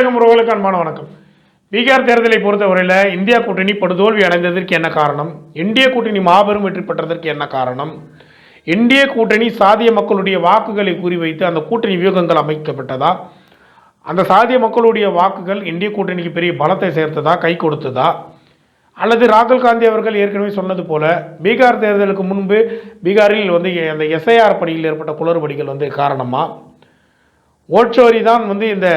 தமிழகம் உறவுகளுக்கு அன்பான வணக்கம். பீகார் தேர்தலை பொறுத்தவரையில் இந்தியா கூட்டணி படுதோல்வி அடைந்ததற்கு என்ன காரணம்? இந்திய கூட்டணி மாபெரும் வெற்றி பெற்றதற்கு என்ன காரணம்? இந்திய கூட்டணி சாதிய மக்களுடைய வாக்குகளை குறிவைத்து அந்த கூட்டணி வியூகங்கள் அமைக்கப்பட்டதா? அந்த சாதிய மக்களுடைய வாக்குகள் இந்திய கூட்டணிக்கு பெரிய பலத்தை சேர்த்ததா, கை கொடுத்ததா? அல்லது ராகுல் காந்தி அவர்கள் ஏற்கனவே சொன்னது போல பீகார் தேர்தலுக்கு முன்பு பீகாரில் அந்த எஸ்ஐஆர் பணியில் ஏற்பட்ட குளறுபடிகள் காரணமா? ஓட்சோரி தான் இந்த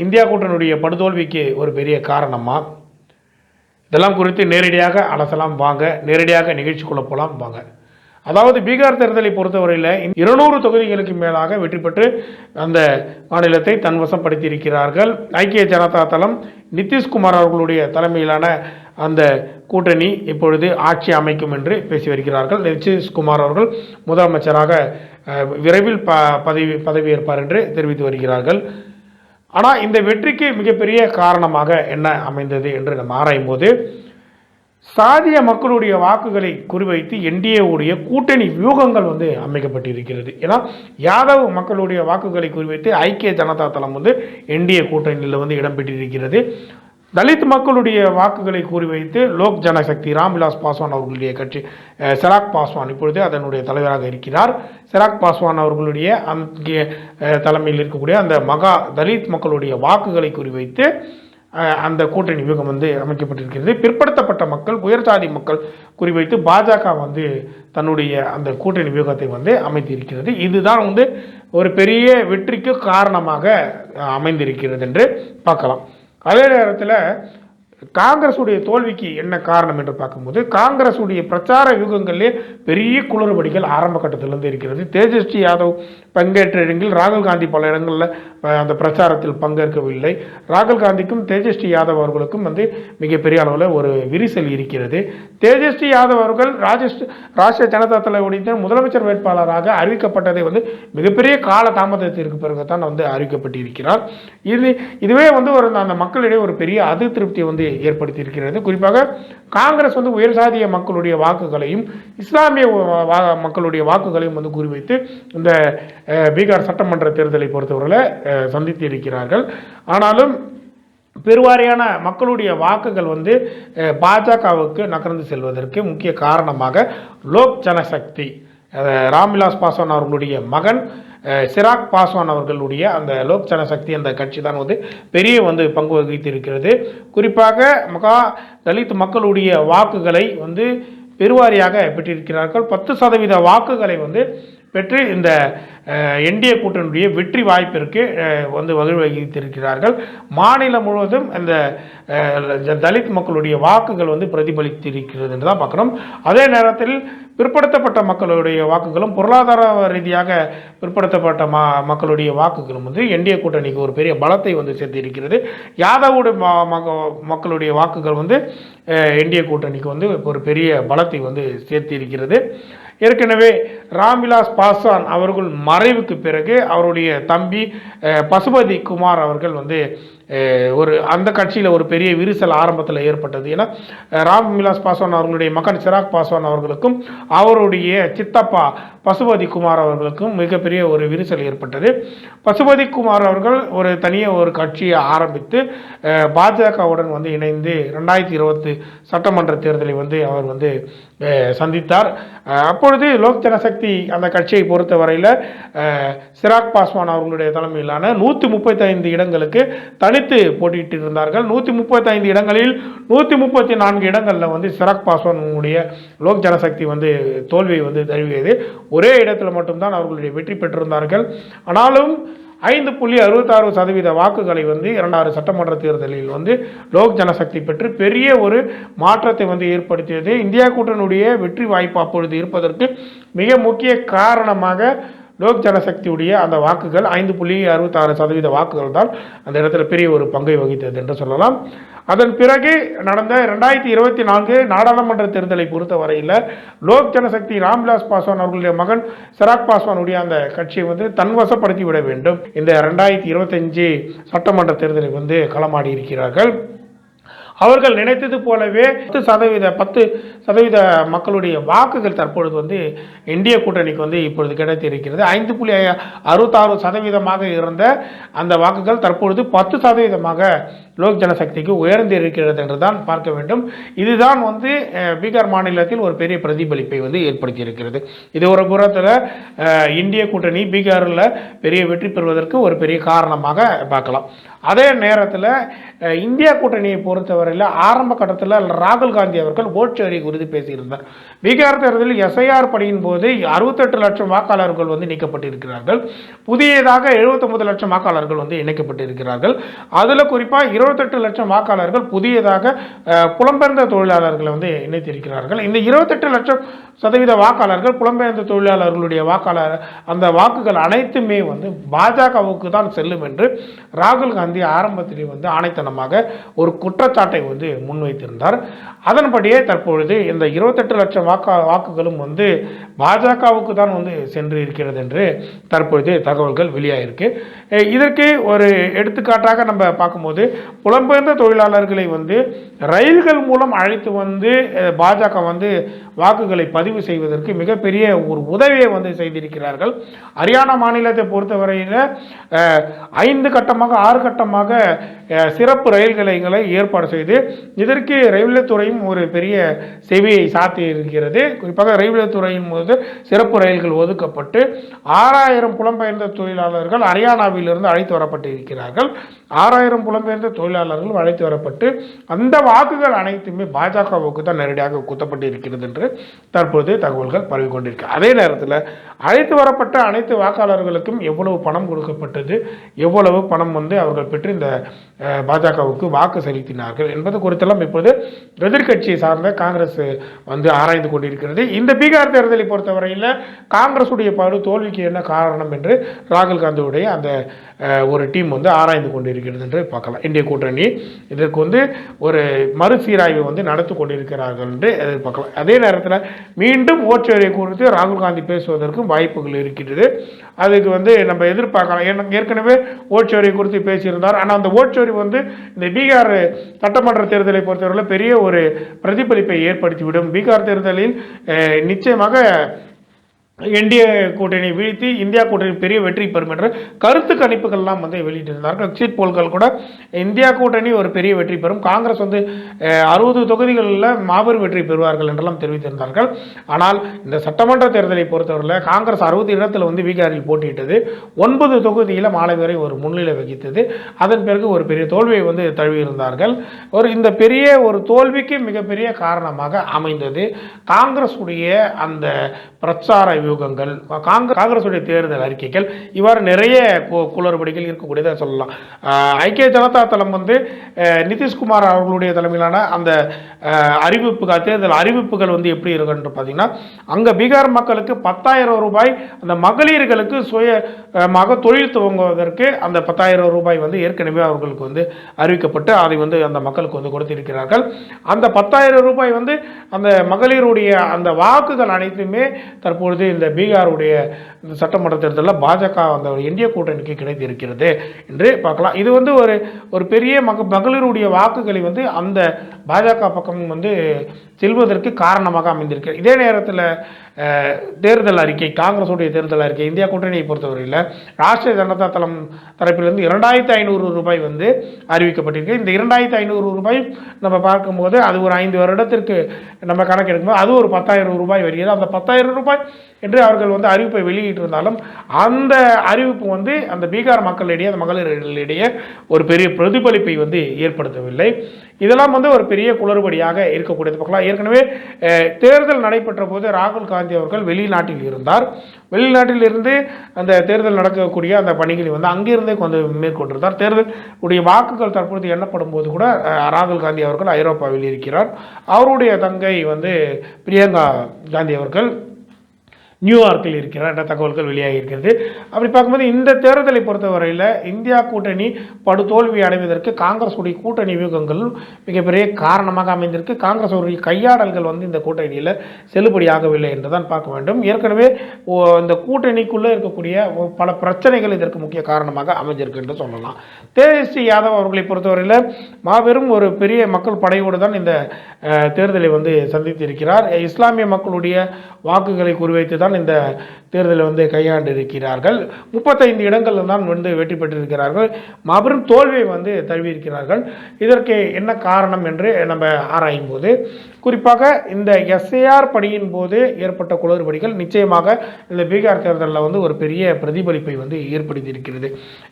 இந்தியா கூட்டணியுடைய படுதோல்விக்கு ஒரு பெரிய காரணமா? இதெல்லாம் குறித்து நேரடியாக அலசலாம் வாங்க. நேரடியாக நிகழ்ச்சிக்குள்ள போகலாம் வாங்க. அதாவது பீகார் தேர்தலை பொறுத்தவரையில் 200 தொகுதிகளுக்கு மேலாக வெற்றி பெற்று அந்த மாநிலத்தை தன்வசப்படுத்தி இருக்கிறார்கள். ஐக்கிய ஜனதா தளம் நிதிஷ்குமார் அவர்களுடைய தலைமையிலான அந்த கூட்டணி இப்பொழுது ஆட்சி அமைக்கும் என்று பேசி வருகிறார்கள். நிதிஷ்குமார் அவர்கள் முதலமைச்சராக விரைவில் பதவியேற்பார் என்று தெரிவித்து வருகிறார்கள். ஆனால் இந்த வெற்றிக்கு மிகப்பெரிய காரணமாக என்ன அமைந்தது என்று நம்ம ஆராயும் போது சாதிய மக்களுடைய வாக்குகளை குறிவைத்து என்டிஏவுடைய கூட்டணி வியூகங்கள் அமைக்கப்பட்டிருக்கிறது. ஏன்னா யாதவ் மக்களுடைய வாக்குகளை குறிவைத்து ஐக்கிய ஜனதா தளம் என்டிஏ கூட்டணியில் இடம்பெற்றிருக்கிறது. தலித் மக்களுடைய வாக்குகளை குறிவைத்து லோக் ஜனசக்தி ராம்விலாஸ் பாஸ்வான் அவர்களுடைய கட்சி சிராக் பாஸ்வான் இப்பொழுது அதனுடைய தலைவராக இருக்கிறார். சிராக் பாஸ்வான் அவர்களுடைய அங்கே தலைமையில் இருக்கக்கூடிய அந்த மகா தலித் மக்களுடைய வாக்குகளை குறிவைத்து அந்த கூட்டணி வியூகம் அமைக்கப்பட்டிருக்கிறது. பிற்படுத்தப்பட்ட மக்கள், உயர்சாதி மக்கள் குறிவைத்து பாஜக தன்னுடைய அந்த கூட்டணி வியூகத்தை அமைத்திருக்கிறது. இதுதான் ஒரு பெரிய வெற்றிக்கு காரணமாக அமைந்திருக்கிறது என்று பார்க்கலாம். அதே நேரத்தில் காங்கிரஸுடைய தோல்விக்கு என்ன காரணம் என்று பார்க்கும்போது காங்கிரஸுடைய பிரச்சார யுகங்களிலே பெரிய குளறுபடிகள் ஆரம்ப கட்டத்திலிருந்து இருக்கிறது. தேஜஸ்வி யாதவ் பங்கேற்ற இடங்களில் ராகுல் காந்தி பல இடங்களில் அந்த பிரச்சாரத்தில் பங்கேற்கவில்லை. ராகுல் காந்திக்கும் தேஜஸ்வி யாதவ் அவர்களுக்கும் மிகப்பெரிய அளவில் ஒரு விரிசல் இருக்கிறது. தேஜஸ்வி யாதவ் அவர்கள் ராஷ்டிரிய ஜனதா தளவுடைய முதலமைச்சர் வேட்பாளராக அறிவிக்கப்பட்டதை மிகப்பெரிய கால தாமதத்திற்கு பிறகுதான் அறிவிக்கப்பட்டிருக்கிறார். இதுவே ஒரு அந்த மக்களிடையே ஒரு பெரிய அதிருப்தி ஏற்படுத்தி இருக்கிறது. குறிப்பாக காங்கிரஸ் உயர்சாதிய மக்களுடைய வாக்குகளையும் இஸ்லாமிய மக்களுடைய வாக்குகளையும் குறிவைத்து இந்த பீகார் சட்டமன்ற தேர்தலை பொறுத்தவரையில் சந்தித்து இருக்கிறார்கள். ஆனாலும் பெருவாரியான மக்களுடைய வாக்குகள் பாஜகவுக்கு நகர்ந்து செல்வதற்கு முக்கிய காரணமாக லோக் ஜனசக்தி ராம்விலாஸ் பாஸ்வான் அவர்களுடைய மகன் சிராக் பாஸ்வான் அவர்களுடைய அந்த லோக் ஜனசக்தி அந்த கட்சி தான் பெரிய பங்கு வகித்திருக்கிறது. குறிப்பாக மகா தலித் மக்களுடைய வாக்குகளை பெருவாரியாக பெற்றிருக்கிறார்கள். 10% வாக்குகளை பெற்று இந்த என்டிஏ கூட்டணியுடைய வெற்றி வாய்ப்பிற்கு வகித்திருக்கிறார்கள். மாநிலம் முழுவதும் இந்த தலித் மக்களுடைய வாக்குகள் பிரதிபலித்திருக்கிறது என்று தான் பார்க்கணும். அதே நேரத்தில் பிற்படுத்தப்பட்ட மக்களுடைய வாக்குகளும் பொருளாதார ரீதியாக பிற்படுத்தப்பட்ட மக்களுடைய வாக்குகளும் என்டிஏ கூட்டணிக்கு ஒரு பெரிய பலத்தை சேர்த்திருக்கிறது. யாதவுடைய மக்களுடைய வாக்குகள் என்டிஏ கூட்டணிக்கு ஒரு பெரிய பலத்தை சேர்த்திருக்கிறது. ஏற்கனவே ராம்விலாஸ் பாஸ்வான் அவர்கள் மறைவுக்கு பிறகு அவருடைய தம்பி பசுபதி குமார் அவர்கள் ஒரு அந்த கட்சியில் ஒரு பெரிய விரிசல் ஆரம்பத்தில் ஏற்பட்டது. ஏன்னா ராம்விலாஸ் பாஸ்வான் அவர்களுடைய மகன் சிராக் பாஸ்வான் அவர்களுக்கும் அவருடைய சித்தப்பா பசுபதி குமார் அவர்களுக்கும் மிகப்பெரிய ஒரு விரிசல் ஏற்பட்டது. பசுபதி குமார் அவர்கள் ஒரு தனியாக ஒரு கட்சியை ஆரம்பித்து பாஜகவுடன் இணைந்து 2020 சட்டமன்ற தேர்தலை அவர் சந்தித்தார். அப்பொழுது லோக் ஜனசக்தி அந்த கட்சியை பொறுத்தவரையில் சிராக் பாஸ்வான் அவர்களுடைய தலைமையிலான 135 இடங்களுக்கு தனித்து போட்டியிட்டு இருந்தார்கள். 135 இடங்களில் 134 இடங்களில் சிராக் பாஸ்வானுடைய லோக் ஜனசக்தி தோல்வியை தழுவியது. ஒரே இடத்துல மட்டும்தான் அவர்களுடைய வெற்றி பெற்றிருந்தார்கள். ஆனாலும் 5.66% வாக்குகளை 2000 சட்டமன்ற தேர்தலில் லோக் ஜனசக்தி பெற்று பெரிய ஒரு மாற்றத்தை ஏற்படுத்தியது. இந்தியா கூட்டணியுடைய வெற்றி வாய்ப்பு அப்பொழுது இருப்பதற்கு மிக முக்கிய காரணமாக லோக் ஜனசக்தியுடைய அந்த வாக்குகள் 5.66% வாக்குகள் தான் அந்த இடத்துல பெரிய ஒரு பங்கை வகித்தது என்று சொல்லலாம். அதன் பிறகு நடந்த 2024 நாடாளுமன்ற தேர்தலை பொறுத்தவரையில் லோக் ஜனசக்தி ராம்விலாஸ் பாஸ்வான் அவர்களுடைய மகன் சிராக் பாஸ்வானுடைய அந்த கட்சியை தன்வசப்படுத்தி விட வேண்டும். இந்த 2025 சட்டமன்ற தேர்தலை களமாடி இருக்கிறார்கள். அவர்கள் நினைத்தது போலவே 10% மக்களுடைய வாக்குகள் தற்பொழுது வந்து இந்திய கூட்டணிக்கு வந்து இப்பொழுது கிடைத்திருக்கிறது. 5.66% இருந்த அந்த வாக்குகள் தற்பொழுது 10% லோக் ஜனசக்திக்கு உயர்ந்து இருக்கிறது என்று தான் பார்க்க வேண்டும். இதுதான் வந்து பீகார் மாநிலத்தில் ஒரு பெரிய பிரதிபலிப்பை வந்து ஏற்படுத்தி இருக்கிறது. இது ஒரு புறத்தில் இந்திய கூட்டணி பீகாரில் பெரிய வெற்றி பெறுவதற்கு ஒரு பெரிய காரணமாக பார்க்கலாம். அதே நேரத்தில் இந்தியா கூட்டணியை பொறுத்தவரையில் ஆரம்ப கட்டத்தில் ராகுல் காந்தி அவர்கள் ஓட்சேரி குறித்து பேசியிருந்தார். பீகார் தேர்தலில் எஸ்ஐஆர் பணியின் போது 68 லட்சம் வாக்காளர்கள் வந்து நீக்கப்பட்டிருக்கிறார்கள். புதியதாக 79 லட்சம் வாக்காளர்கள் வந்து இணைக்கப்பட்டிருக்கிறார்கள். அதில் குறிப்பாக 28 லட்சம் வாக்காளர்கள் புதியதாக புலம்பெயர்ந்த தொழிலாளர்களை வந்து இணைத்திருக்கிறார்கள். இந்த 28% வாக்காளர்கள் புலம்பெயர்ந்த தொழிலாளர்களுடைய அந்த வாக்குகள் அனைத்துமே வந்து பாஜகவுக்கு தான் செல்லும் என்று ராகுல் காந்தி ஆரம்பத்திலே வந்து ஆணைத்தனமாக ஒரு குற்றச்சாட்டை வந்து முன்வைத்திருந்தார். அதன்படியே தற்பொழுது இந்த 28 லட்சம் வாக்குகளும் வந்து பாஜகவுக்கு தான் வந்து சென்று இருக்கிறது என்று தற்பொழுது தகவல்கள் வெளியாகிருக்கு. இதற்கு ஒரு எடுத்துக்காட்டாக நம்ம பார்க்கும்போது புலம்பெயர்ந்த தொழிலாளர்களை வந்து ரயில்கள் மூலம் அழைத்து வந்து பாஜக வந்து வாக்குகளை பதிவு செய்வதற்கு மிகப்பெரிய ஒரு உதவியை வந்து செய்திருக்கிறார்கள். ஹரியானா மாநிலத்தை பொறுத்தவரையில் 5 கட்டமாக 6 கட்டமாக சிறப்பு ரயில்களை ஏற்பாடு செய்து இதற்கு ரயில்வே துறையும் ஒரு பெரிய சேவையை சாத்தி இருக்கிறது. குறிப்பாக ரயில்வே துறையின் போது சிறப்பு ரயில்கள் ஒதுக்கப்பட்டு 6000 புலம்பெயர்ந்த தொழிலாளர்கள் ஹரியானாவிலிருந்து அழைத்து வரப்பட்டிருக்கிறார்கள். 6000 புலம்பெயர்ந்த தொழிலாளர்கள் அழைத்து வரப்பட்டு அந்த வாக்குகள் அனைத்துமே பாஜகவுக்கு தான் நேரடியாக குத்தப்பட்டு இருக்கிறது என்று தற்போது தகவல்கள் பரவி கொண்டிருக்கு. அதே நேரத்தில் அழைத்து வரப்பட்ட அனைத்து வாக்காளர்களுக்கும் எவ்வளவு பணம் கொடுக்கப்பட்டது, எவ்வளவு பணம் வந்து அவர்கள் பெற்று இந்த பாஜகவுக்கு வாக்கு செலுத்தினார்கள் என்பது குறித்தெல்லாம் இப்போது எதிர்கட்சியை சார்ந்த காங்கிரஸ் வந்து ஆராய்ந்து கொண்டிருக்கிறது. இந்த பீகார் தேர்தலை பொறுத்தவரையில் காங்கிரசுடைய தோல்விக்கு என்ன காரணம் என்று ராகுல் காந்தியுடைய அந்த ஒரு டீம் வந்து ஆராய்ந்து கொண்டிருக்கிறது என்று பார்க்கலாம். இந்திய கூட்டணி இதற்கு வந்து ஒரு மறுசீராய்வு வந்து நடத்தி கொண்டிருக்கிறார்கள் என்று எதிர்பார்க்கலாம். அதே நேரத்தில் மீண்டும் ஓட்சேரி குறித்து ராகுல் காந்தி பேசுவதற்கும் வாய்ப்புகள் இருக்கிறது. அதுக்கு வந்து நம்ம எதிர்பார்க்கலாம். ஏற்கனவே ஓட்சேரி குறித்து பேசியிருந்தார். ஆனால் அந்த ஓட்சேரி வந்து இந்த பீகார் சட்டமன்ற தேர்தலை பொறுத்தவரையில் பெரிய ஒரு பிரதிபலிப்பை ஏற்படுத்திவிடும். பீகார் தேர்தலில் நிச்சயமாக என்டிஏ கூட்டணி வீழ்த்தி இந்தியா கூட்டணி பெரிய வெற்றி பெறும் என்ற கருத்து கணிப்புகள்லாம் வந்து வெளியிட்டிருந்தார்கள். எக்ஸிட் போல்கள் கூட இந்தியா கூட்டணி ஒரு பெரிய வெற்றி பெறும், காங்கிரஸ் வந்து 60 தொகுதிகளில் மாபெரும் வெற்றி பெறுவார்கள் என்றெல்லாம் தெரிவித்திருந்தார்கள். ஆனால் இந்த சட்டமன்ற தேர்தலை பொறுத்தவரையில் காங்கிரஸ் 60 இடத்துல வந்து பீகாரில் போட்டியிட்டது. 9 தொகுதியில் மாலை வரை ஒரு முன்னிலை வகித்தது. அதன் பிறகு ஒரு பெரிய தோல்வியை வந்து தழுவியிருந்தார்கள். இந்த பெரிய ஒரு தோல்விக்கு மிகப்பெரிய காரணமாக அமைந்தது காங்கிரஸுடைய அந்த பிரச்சார யூகங்கள், காங்கிரசுடைய தேர்தல் அறிக்கைகள், இவ்வாறு நிறைய குளறுபடிகள் இருக்கக்கூடியதை சொல்லலாம். ஐக்கிய ஜனதா தளம் வந்து நிதிஷ்குமார் அவர்களுடைய தலைமையிலான அந்த தேர்தல் அறிவிப்புகள் வந்து எப்படி இருக்குன்னு பார்த்தீங்கன்னா, அங்கே பீகார் மக்களுக்கு 10,000 ரூபாய், அந்த மகளிர்களுக்கு சுயமாக தொழில் துவங்குவதற்கு அந்த 10,000 ரூபாய் வந்து ஏற்கனவே அவர்களுக்கு வந்து அறிவிக்கப்பட்டு அதை வந்து அந்த மக்களுக்கு வந்து கொடுத்திருக்கிறார்கள். அந்த 10,000 ரூபாய் வந்து அந்த மகளிருடைய அந்த வாக்குகள் அனைத்துமே தற்பொழுது இந்த பீகாருடைய இந்த சட்டமன்ற தேர்தலில் பாஜக அந்த இந்திய கூட்டணிக்கு கிடைத்திருக்கிறது என்று பார்க்கலாம். இது வந்து ஒரு பெரிய மகளிருடைய வாக்குகளை வந்து அந்த பாஜக பக்கம் வந்து செல்வதற்கு காரணமாக அமைந்திருக்கு. இதே நேரத்தில் தேர்தல் அறிக்கை, காங்கிரஸுடைய தேர்தல் அறிக்கை இந்தியா கூட்டணியை பொறுத்தவரையில் ராஷ்டிரிய ஜனதா தளம் தரப்பிலிருந்து 2,500 ரூபாய் வந்து அறிவிக்கப்பட்டிருக்கு. இந்த 2,500 ரூபாய் நம்ம பார்க்கும்போது அது ஒரு 5 வருடத்திற்கு நம்ம கணக்கெடுக்கும்போது அது ஒரு 10,000 ரூபாய் வருகிறது. அந்த 10,000 ரூபாய் என்று அவர்கள் வந்து அறிவிப்பை வெளியிட்டிருந்தாலும் அந்த அறிவிப்பு வந்து அந்த பீகார் மக்களிடையே, அந்த மகளிரிடையே ஒரு பெரிய பிரதிபலிப்பை வந்து ஏற்படுத்தவில்லை. இதெல்லாம் வந்து ஒரு பெரிய குளறுபடியாக இருக்கக்கூடியது பார்க்கலாம். ஏற்கனவே தேர்தல் நடைபெற்ற போது ராகுல் காந்தி அவர்கள் வெளிநாட்டில் இருந்தார். வெளிநாட்டில் இருந்து அந்த தேர்தல் நடக்கக்கூடிய அந்த பணிகளை வந்து அங்கிருந்தே கொஞ்சம் மேற்கொண்டிருந்தார். தேர்தல் உடைய வாக்குகள் தற்பொழுது எண்ணப்படும் போது கூட ராகுல் காந்தி அவர்கள் ஐரோப்பாவில் இருக்கிறார். அவருடைய தங்கை வந்து பிரியங்கா காந்தி அவர்கள் நியூயார்க்கில் இருக்கிறார் என்ற தகவல்கள் வெளியாகி இருக்கிறது. அப்படி பார்க்கும்போது இந்த தேர்தலை பொறுத்தவரையில் இந்தியா கூட்டணி படுதோல்வி அடைவதற்கு காங்கிரஸுடைய கூட்டணி வியூகங்கள் மிகப்பெரிய காரணமாக அமைந்திருக்கு. காங்கிரஸுடைய கையாடல்கள் இந்த கூட்டணியில் செல்லுபடியாகவில்லை என்று தான் பார்க்க வேண்டும். ஏற்கனவே இந்த கூட்டணிக்குள்ளே இருக்கக்கூடிய பல பிரச்சனைகள் இதற்கு முக்கிய காரணமாக அமைஞ்சிருக்கு என்று சொல்லலாம். தேஜஸ்வி யாதவ் அவர்களை பொறுத்தவரையில் மாபெரும் ஒரு பெரிய மக்கள் படையோடு தான் இந்த தேர்தலை சந்தித்திருக்கிறார். இஸ்லாமிய மக்களுடைய வாக்குகளை குறிவைத்து தான் இந்த தேர்தலை கையாண்டு இருக்கிறார்கள். 35 இடங்கள் தான் வெற்றி பெற்றிருக்கிறார்கள். மாபெரும் தோல்வியை தழுவியிருக்கிறார்கள். இதற்கு என்ன காரணம் என்று நம்ம ஆராயும் போது குறிப்பாக இந்த எஸ்ஐஆர் பணியின் போது ஏற்பட்ட குளறுபடிகள் நிச்சயமாக இந்த பீகார் தேர்தலில் ஒரு பெரிய பிரதிபலிப்பை ஏற்படுத்தி இருக்கிறது.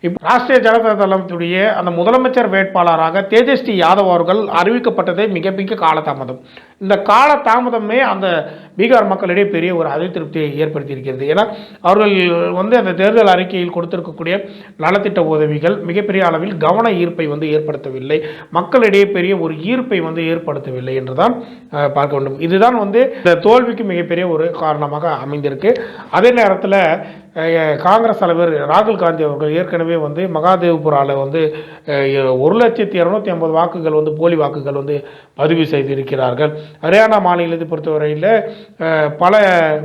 இப்போ ராஷ்டிரிய ஜனதா தளத்துடைய அந்த முதலமைச்சர் வேட்பாளராக தேஜஸ்வி யாதவ் அவர்கள் அறிவிக்கப்பட்டதே மிக மிக காலதாமதம். இந்த காலதாமதமே அந்த பீகார் மக்களிடையே பெரிய ஒரு அதிருப்தியை ஏற்படுத்தி இருக்கிறது. ஏன்னா அவர்கள் அந்த தேர்தல் அறிக்கையில் கொடுத்திருக்கக்கூடிய நலத்திட்ட உதவிகள் மிகப்பெரிய அளவில் கவன ஈர்ப்பை ஏற்படுத்தவில்லை, மக்களிடையே பெரிய ஒரு ஈர்ப்பை ஏற்படுத்தவில்லை என்றுதான் பார்க்க வேண்டும். இதுதான் இந்த தோல்விக்கு மிகப்பெரிய ஒரு காரணமாக அமைந்திருக்கு. அதே நேரத்தில் காங்கிரஸ் தலைவர் ராகுல் காந்தி அவர்கள் ஏற்கனவே மகாதேவ்புராவில் 1,250,000 வாக்குகள் போலி வாக்குகள் பதிவு செய்திருக்கிறார்கள். ஹரியானா மாநிலத்தை பொறுத்தவரையில் பல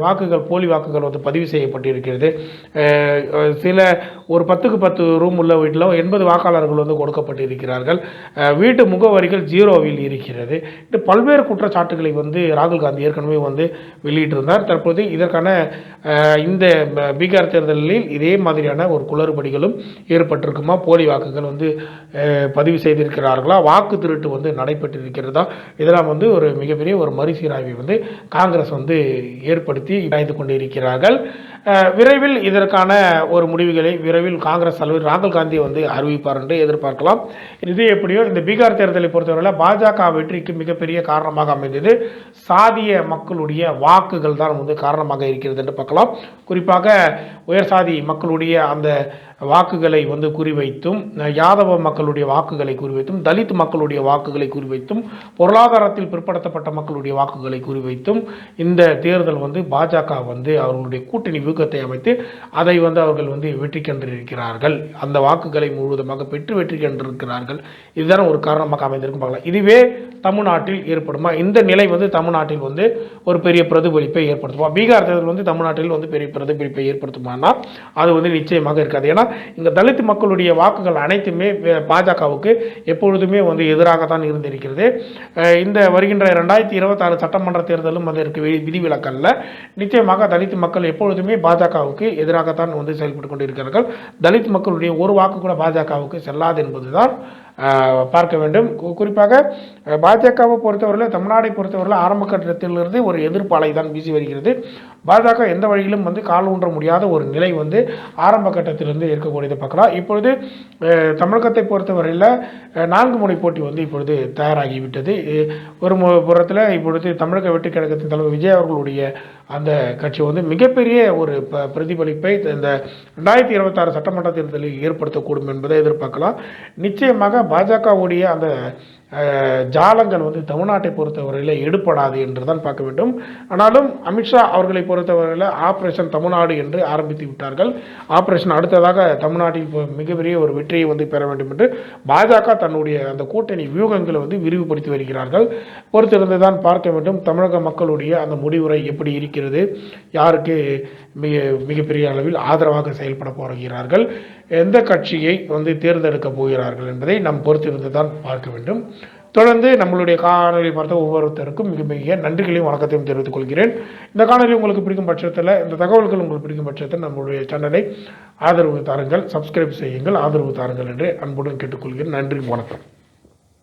வாக்குகள் போலி வாக்குகள் பதிவு செய்யப்பட்டிருக்கிறது. சில ஒரு 10க்கு 10 ரூம் உள்ள வீட்டில் 80 வாக்காளர்கள் கொடுக்கப்பட்டிருக்கிறார்கள். வீட்டு முகவரிகள் 0வில் இருக்கிறது. பல்வேறு குற்றச்சாட்டுகளை ராகுல் காந்தி ஏற்கனவே வெளியிட்டிருந்தார். தற்போது இதற்கான இந்த பீகார் தேர்தலில் இதே மாதிரியான ஒரு குளறுபடிகளும் ஏற்பட்டிருக்குமா, போலி வாக்குகள் பதிவு செய்திருக்கிறார்களா, வாக்கு திருட்டு நடைபெற்றிருக்கிறதா, இதெல்லாம் ஒரு மிகப்பெரிய ஒரு மறுசீராய்வை காங்கிரஸ் ஏற்படுத்தி ஆய்ந்து கொண்டிருக்கிறார்கள். விரைவில் இதற்கான ஒரு முடிவுகளை விரைவில் காங்கிரஸ் தலைவர் ராகுல் காந்தி அறிவிப்பார் என்று எதிர்பார்க்கலாம். இது எப்படியோ இந்த பீகார் தேர்தலை பொறுத்தவரையில் பாஜக வெற்றிக்கு மிகப்பெரிய காரணமாக அமைந்தது சாதிய மக்களுடைய வாக்குகள் தான் காரணமாக இருக்கிறது என்று பார்க்கலாம். குறிப்பாக உயர் சாதி மக்களுடைய அந்த வாக்குகளை குறிவைத்தும், யாதவ மக்களுடைய வாக்குகளை குறிவைத்தும், தலித் மக்களுடைய வாக்குகளை குறிவைத்தும், பொருளாதாரத்தில் பிற்படுத்தப்பட்ட மக்களுடைய வாக்குகளை குறிவைத்தும் இந்த தேர்தல் பாஜக அவர்களுடைய கூட்டணி வியூகத்தை அமைத்து அதை அவர்கள் வெற்றி கண்டிருக்கிறார்கள். அந்த வாக்குகளை முழுவதுமாக பெற்று வெற்றி கண்டிருக்கிறார்கள். இதுதான் ஒரு காரணமாக அமைந்திருக்கும் பார்க்கலாம். இதுவே தமிழ்நாட்டில் ஏற்படுமா? இந்த நிலை தமிழ்நாட்டில் ஒரு பெரிய பிரதிபலிப்பை ஏற்படுத்துமா? பீகார் தேர்தல் தமிழ்நாட்டில் பெரிய பிரதிபலிப்பை ஏற்படுத்துமானா அது நிச்சயமாக இருக்காது. ஏன்னா இங்க தலித் மக்களுடைய வாக்குகள் அனைத்துமே பாஜகவுக்கு எப்பொழுதுமே எதிராகத்தான் இருந்திருக்கிறது. இந்த வருகின்ற 2026 சட்டமன்ற தேர்தலும் அதற்கு விதிவிலக்கல்ல. நிச்சயமாக தலித் மக்கள் எப்பொழுதுமே பாஜகவுக்கு எதிராகத்தான் செயல்பட்டு கொண்டிருக்கிறார்கள். தலித் மக்களுடைய ஒரு வாக்கு கூட பாஜகவுக்கு செல்லாது என்பதுதான் பார்க்க வேண்டும். குறிப்பாக பாஜகவை பொறுத்தவரையில் தமிழ்நாடை பொறுத்தவரையில் ஆரம்ப கட்டத்திலிருந்து ஒரு எதிர்ப்பு அலை தான் வீசி வருகிறது. பாஜக எந்த வழியிலும் கால் ஊன்ற முடியாத ஒரு நிலை ஆரம்ப கட்டத்திலிருந்து இருக்கக்கூடியதை பார்க்கலாம். இப்பொழுது தமிழகத்தை பொறுத்தவரையில் 4 முனை போட்டி இப்பொழுது தயாராகிவிட்டது. ஒரு புறத்தில் இப்பொழுது தமிழக வெற்றி கழகத்தின் தலைவர் விஜய் அவர்களுடைய அந்த கட்சி மிகப்பெரிய ஒரு பிரதிபலிப்பை இந்த 2026 சட்டமன்ற தேர்தலில் ஏற்படுத்தக்கூடும் என்பதை எதிர்பார்க்கலாம். நிச்சயமாக பாஜகவுடைய அந்த ஜாலங்கள் தமிழ்நாட்டை பொறுத்தவரையில் எடுப்படாது என்று தான் பார்க்க வேண்டும். ஆனாலும் அமித்ஷா அவர்களை பொறுத்தவரையில் ஆபரேஷன் தமிழ்நாடு என்று ஆரம்பித்து விட்டார்கள். ஆபரேஷன் அடுத்ததாக தமிழ்நாட்டில் மிகப்பெரிய ஒரு வெற்றியை பெற வேண்டும் என்று பாஜக தன்னுடைய அந்த கூட்டணி வியூகங்களை விரிவுபடுத்தி வருகிறார்கள். பொறுத்திருந்து தான் பார்க்க வேண்டும் தமிழக மக்களுடைய அந்த முடிவுரை எப்படி இருக்கிறது, யாருக்கு மிகப்பெரிய அளவில் ஆதரவாக செயல்பட போகிறார்கள், எந்த கட்சியை தேர்ந்தெடுக்க போகிறார்கள் என்பதை நாம் பொறுத்திருந்து தான் பார்க்க வேண்டும். தொடர்ந்து நம்மளுடைய காணொலி பார்த்த ஒவ்வொருத்தருக்கும் மிக மிக நன்றிகளையும் வணக்கத்தையும் தெரிவித்துக் கொள்கிறேன். இந்த காணொலி உங்களுக்கு பிடிக்கும் பட்சத்தில், இந்த தகவல்கள் உங்களுக்கு பிடிக்கும் பட்சத்தில் நம்மளுடைய சேனலை ஆதரவு தாருங்கள், சப்ஸ்கிரைப் செய்யுங்கள், ஆதரவு தாருங்கள் என்று அன்புடன் கேட்டுக்கொள்கிறேன். நன்றி, வணக்கம்.